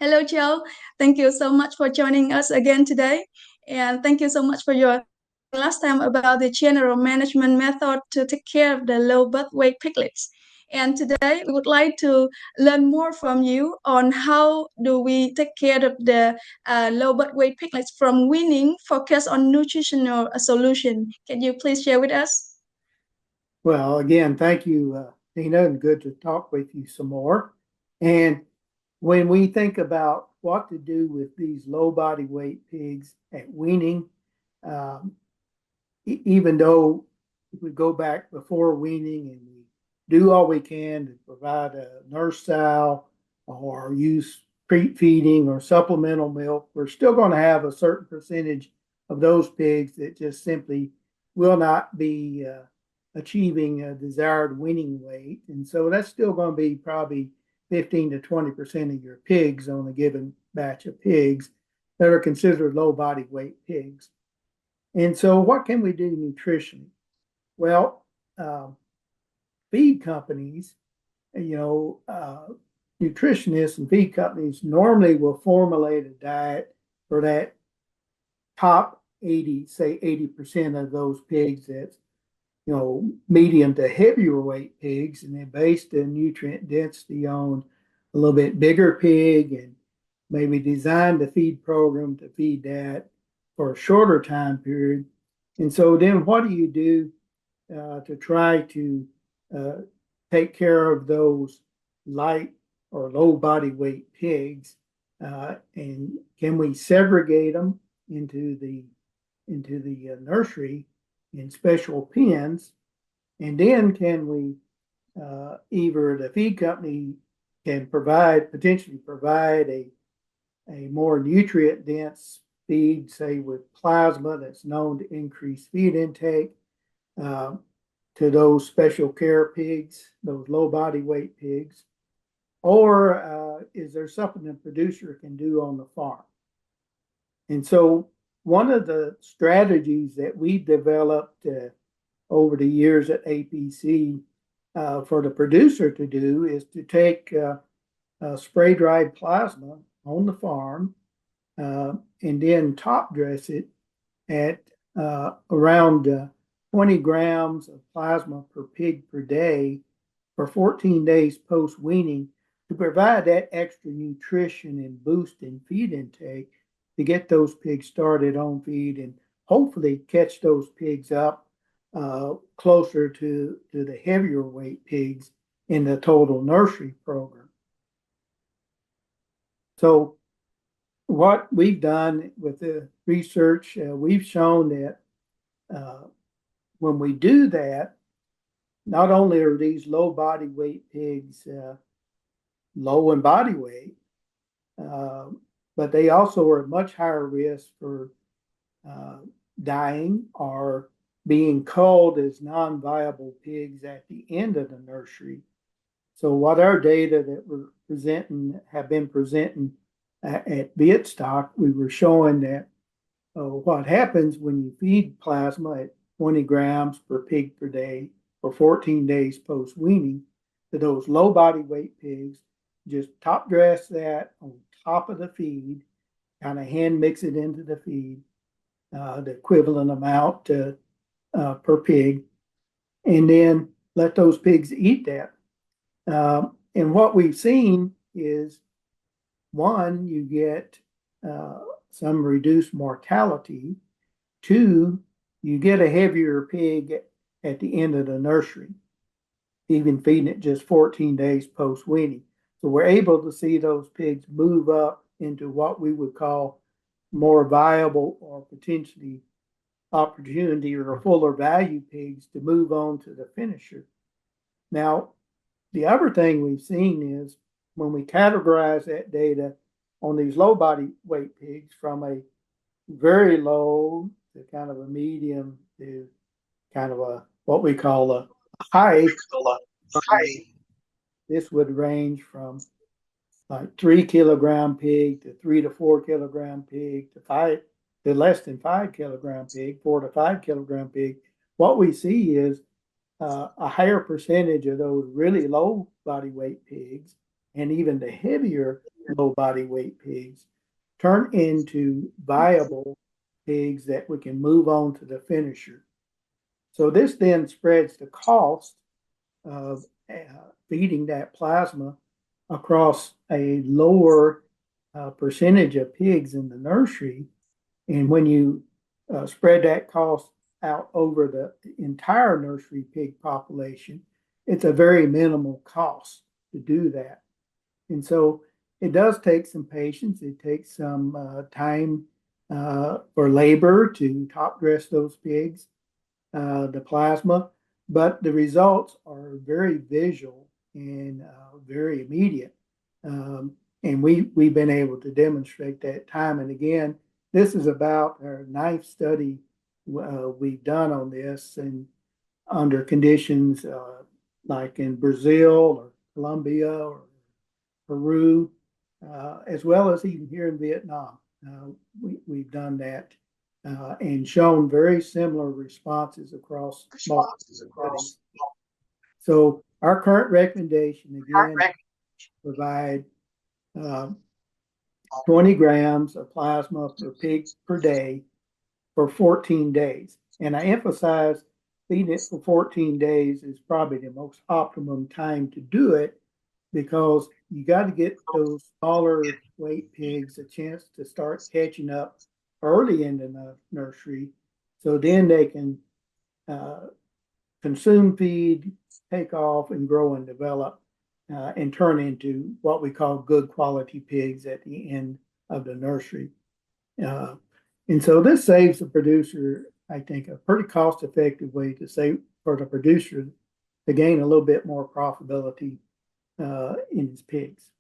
Hello, Joe. Thank you so much for joining us again today. And thank you so much for your talking last time about the general management method to take care of the low birth weight piglets. And today we would like to learn more from you on how do we take care of the low birth weight piglets from weaning, focus on nutritional solution. Can you please share with us? Well, again, thank you, Tina, and good to talk with you some more. And when we think about what to do with these low body weight pigs at weaning, um, even though if we go back before weaning and we do all we can to provide a nurse sow or use treat feeding or supplemental milk, we're still going to have a certain percentage of those pigs that just simply will not be achieving a desired weaning weight. And so that's still going to be probably 15 to 20% of your pigs on a given batch of pigs that are considered low body weight pigs. And so, what can we do nutritionally? Well, um, feed companies, you know, nutritionists and feed companies normally will formulate a diet for that top 80, say 80% of those pigs that's, medium to heavier weight pigs, and they base the nutrient density on a little bit bigger pig and maybe design the feed program to feed that for a shorter time period. And so then what do you do to try to uh, take care of those light or low body weight pigs? And can we segregate them into the nursery in special pens? And then can we either the feed company can potentially provide a more nutrient dense feed, say with plasma that's known to increase feed intake uh, to those special care pigs, those low body weight pigs, or is there something the producer can do on the farm? And so one of the strategies that we developed over the years at APC for the producer to do is to take spray dried plasma on the farm and then top dress it at around 20 grams of plasma per pig per day for 14 days post weaning to provide that extra nutrition and boost in feed intake to get those pigs started on feed and hopefully catch those pigs up closer to the heavier weight pigs in the total nursery program. So what we've done with the research, we've shown that uh, when we do that, not only are these low body weight pigs low in body weight, uh, but they also are at much higher risk for uh, dying or being culled as non-viable pigs at the end of the nursery. So what our data that we're presenting have been presenting at Bitstock, we were showing that what happens when you feed plasma at 20 grams per pig per day for 14 days post weaning to those low body weight pigs, just top dress that on top of the feed, kind of hand mix it into the feed, the equivalent amount per pig, and then let those pigs eat that. And what we've seen is one, you get some reduced mortality. Two, you get a heavier pig at the end of the nursery, even feeding it just 14 days post weaning. So we're able to see those pigs move up into what we would call more viable or potentially opportunity or fuller value pigs to move on to the finisher. Now, the other thing we've seen is when we categorize that data on these low body weight pigs from a very low to kind of a medium to kind of a what we call a high. This would range from like 3 kilogram pig to 3 to 4 kilogram pig to five to less than 5 kilogram pig, 4 to 5 kilogram pig. What we see is a higher percentage of those really low body weight pigs and even the heavier low body weight pigs turn into viable pigs that we can move on to the finisher. So this then spreads the cost of feeding that plasma across a lower percentage of pigs in the nursery. And when you spread that cost out over the entire nursery pig population, it's a very minimal cost to do that. And so it does take some patience. It takes some time for labor to top dress those pigs, the plasma, but the results are very visual and very immediate. And we've been able to demonstrate that time and again. This is about our ninth study we've done on this, and under conditions like in Brazil or Colombia or Peru, as well as even here in Vietnam. We've done that and shown very similar responses across multiple studies. So our current recommendation again, provide 20 grams of plasma per pig per day for 14 days. And I emphasize feeding it for 14 days is probably the most optimum time to do it, because you got to get those smaller weight pigs a chance to start catching up early in the nursery, so then they can consume feed, take off, and grow and develop and turn into what we call good quality pigs at the end of the nursery. And so this saves the producer, I think, a pretty cost-effective way to save for the producer to gain a little bit more profitability in his pigs.